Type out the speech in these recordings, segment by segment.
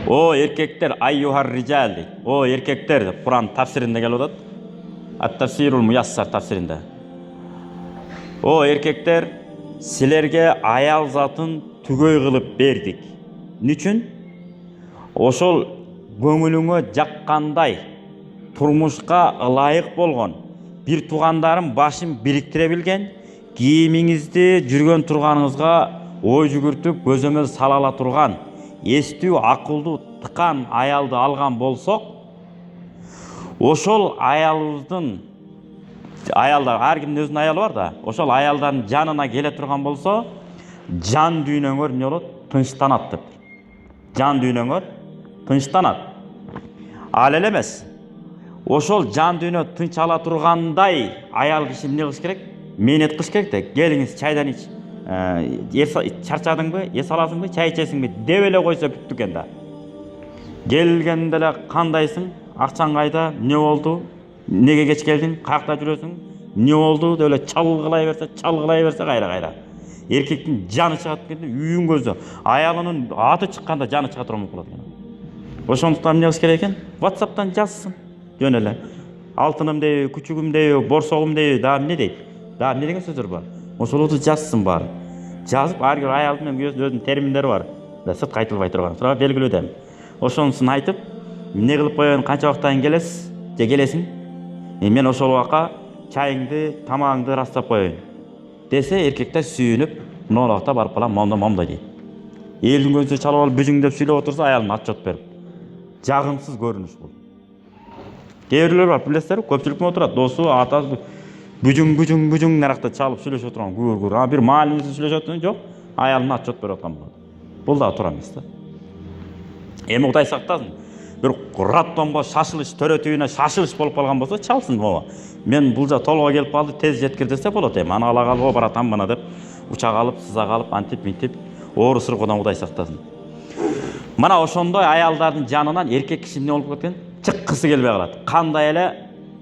О еркектер, айюхар риджал дейді. О еркектер деп Құран тафсирінде келіп отады. Ат-тафсирул муяссар тафсирінде. О еркектер, сілерге аял затын түгөй қылып бердік. Нүчүн? Ошол көңіліңе жаққандай, турмушқа ылайық болған, бір туғандарым башын біріктіре білген, киіміңізді жүрген тұрғаныңызға ой жүгіртіп, көзіңіз салала тұрған, естүү ақылды тыққан аялды алған болсоқ, ошол аялыңыздың, аялдар, әркімнің өзінің аялы бар да, ошол аялдардың жанына келе тұрған болса, жан дүйнөңөр не болады? Тыныштанат деп. Жан дүйнөңөр тыныштанат. Ал эле эмес. Ошол жан дүйнө тынч ала тургандай аял киши эмне кылыш керек? Мейнет кылыш керек да. Келиңиз чайдан ич. Чарчадыңбы? Эс аласыңбы? Чай ичесиңби? Деп эле койсо бүттү экен да. Келгенде эле кандайсың? Акчаң кайда? Не болду? Неге кеч келдиң? Каякта жүрөсүң? Не болду? Деп эле чалгылай берсе кайра. Эркектин жаны чыгат дегенде үйүн көзү, аялынын аты чыкканда жаны чыга турган болот экен. Ошондуктан эмне кылыш керек экен? WhatsApp'тан жазсын. Жөн эле. Алтыным дейби, күчүгүм дейби, борсогум дейби, да эмне дейт? Да эмне деген сөздөр бар? Ошолорду жазсын баары. Жазып, ар бир аялдын менен өзүнүн терминдери бар. Да сыртка айтылбай турган. Тура белгилүү дем. Ошонусун айтып, эмне кылып коёюн, канча убакыттан келесиз? Же келесиң? Мен ошол убакка чайыңды, тамагыңды ырастап коеюн. Десе эркектер сүйүнүп, мына убакта барып калам, момда дейт. Элдин көзүнө чалып алып бүжүң деп сүйлөп отурса, аялына отчет берип. Жагымсыз көрүнүш бул. Кээ бирлер бар, билесиздерби? Көпчүлүк менен отурат, досу, атасы бүжүң наракта чалып сүйлөшүп отурган гүр. А бир маалимеси сүйлөшүп отурган жок, аялына отчет берип аткан болот. Бул да туура эмес да. Эми Кудай сактасын. Бир раттонго шашылыш, төрөтүүнө шашылыш болуп калган болсо, чалсын бaba. Мен бул жа толго келип калды, тез жеткир десе болот эми. Аны ала калып баратам мына деп, учак алып, сыза калып, антип, минтип, оору сыркуудан Кудай сактасын. Мына ошондой аялдардын жанынан эркек киши эмне болуп кеткен? Чыккысы келбей калат. Кандай эле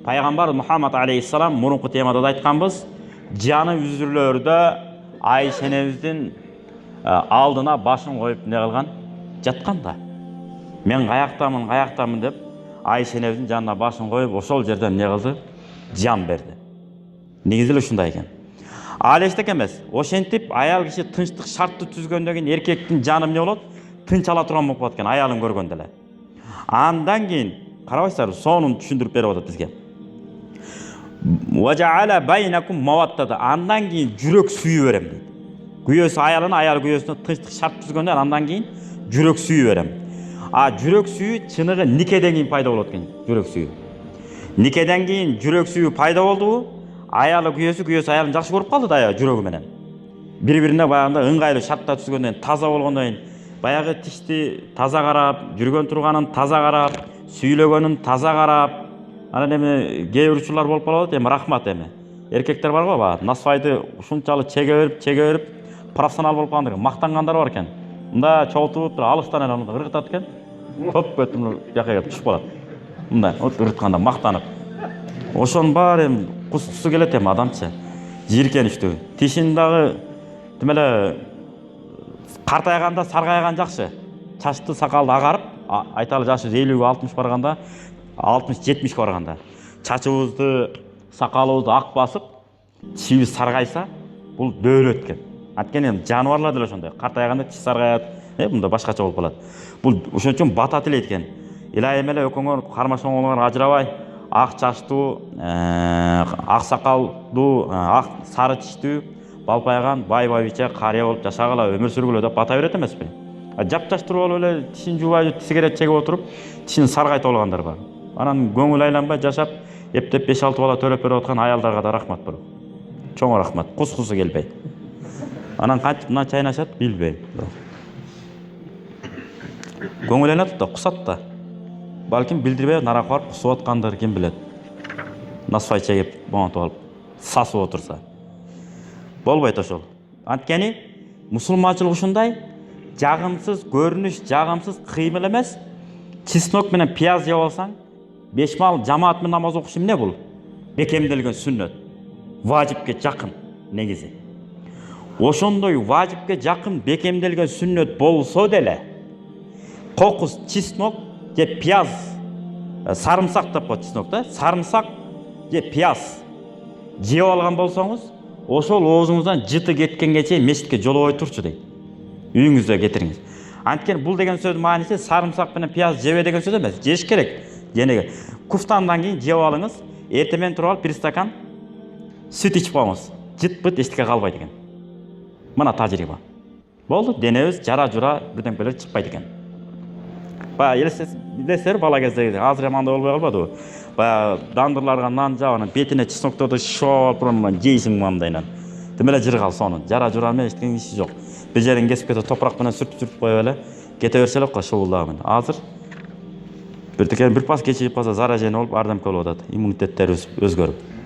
пайгамбар Мухаммад алейхиссалам мурунку темада да айтканбыз, жаны үзүрлөрдө Айшенебиздин алдына башын коюп эмне кылган? Жаткан да. Мен каяктамын деп Айшенебиздин жанына башын коюп, ошол жерден эмне кылды? Жан берди. Негизи эле ушундай экен. Ал эчтеке эмес. Ошентип аял киши тынчтык шартты түзгөндөн кийин эркектин жаны эмне болот? Тынч ала турган болуп калат экен, аялын көргөндө эле. Андан кийин карабайсыздарбы, сонун түшүндүрүп берип атат бизге. Важаала байнакум маваттата. Андан кийин жүрөк сүйүп берем дейт. Күйөөсү аялына, аял күйөөсүнө тынчтык шарт түзгөндөн андан кийин жүрөк сүйүп берем. А жүрөк сүйүү чыныгы никеден кийин пайда болот экен, жүрөк сүйүү. Никеден кийин жүрөк сүйүү пайда болдубу? Аялы күйөөсү аялын жакшы көрүп калды да жүрөгү менен. Бири-бирине баягында ыңгайлуу шартта түзгөндөн, таза болгондон кийин, баягы тишти таза карап, жүргөн турганын таза карап, сүйлөгөнүн таза карап, анан эми кээ бир учурлар болуп калат, эми рахмат эми. Эркектер бар го, баягы насвайды ушунчалык чеге берип, профессионал болуп калган экен, мактангандар бар экен. Мында чогултуп, алыстан эле ыргытат экен. Көп көтүм жака келип түшүп калат. Мында ыргытканда мактанып. Ошонун баары эми кускусу келет эми адамча. Жийиркеничтүү. Тишин дагы тим эле картайганда саргайган жакшы. Чачты сакалды агарып, айталы жашы 50-60 барганда, 60-70 барганда, чачыбызды, сакалыбызды ак басып, тишибиз саргайса, бул дөөлөт экен. Анткени жаныбарлар деле ошондой. Картайганда тиш саргаят, мында башкача болуп калат. Бул ошон үчүн бата тилейт экен. Илайым эле экөөңөр кармашоңор ажырабай, ак чачтуу, ак сакалдуу, ак сары тиштүү, балпайган, бай-байбиче, карыя болуп жашагыла, өмүр сүргүлө деп бата берет эмеспи? Жап-жаш туруп алып эле тишин жуубай, сигарет чегип отуруп, тишин саргайтып алгандар бар. Анан көңүл айланбай жашап, эптеп 5-6 бала төрөп берип аткан аялдарга да рахмат буруп. Чоң рахмат. Кускусу келбей. Анан кантип мына чайнашат билбейм. Көңүл айланат да, кусат да. Балким билдирбей наракка барып кусуп аткандыр, ким билет. Насвай чегип, моментип алып, сасып отурса. Болбойт ошол. Анткени мусулманчылык ушундай жагымсыз көрүнүш, жагымсыз кыймыл эмес. Чеснок менен пияз жеп алсаң, бешмал жамаат менен намаз окуш эмне бул? Бекемделген сүннөт. Важипке жакын негизи. Ошондой важипке жакын бекемделген сүннөт болсо деле, кокус, чеснок же пияз, сарымсак деп коет чеснок да, сарымсак же пияз жеп алган болсоңуз, ошол оозуңуздан жыты кеткенге чейин мешитке жолобой турчу дейт. Үйүңүздө кетириңиз. Анткени бул деген сөздүн мааниси сарымсак менен пияз жебе деген сөз эмес. Жеш керек. Женеге куфтандан кийин жеп алыңыз, эртең туруп алып 1 стакан сүт ичип коюңуз. Жыт-быт эчтеке калбайт экен. Мына тажрыйба. Болду, денебиз жара-жура бирдемелер чыкпайт экен. Баягы билесиздер бала кезде азыр мындай болбой калбадыбы? Баягы дандырларга нан жаап, анан бетине чеснокторду шоп уран жейсиң мындайынан. Демеле жыргал сонун. Жара-жура менен эчтеке иши жок. Bir жерин кесип кетип топурак менен сүртүп коюп эле кете берсе эле шуулдагы. Азыр бир пас кечирип калса заражение болуп ардамка болуп атат. Иммунитеттерибиз өзгөрүп.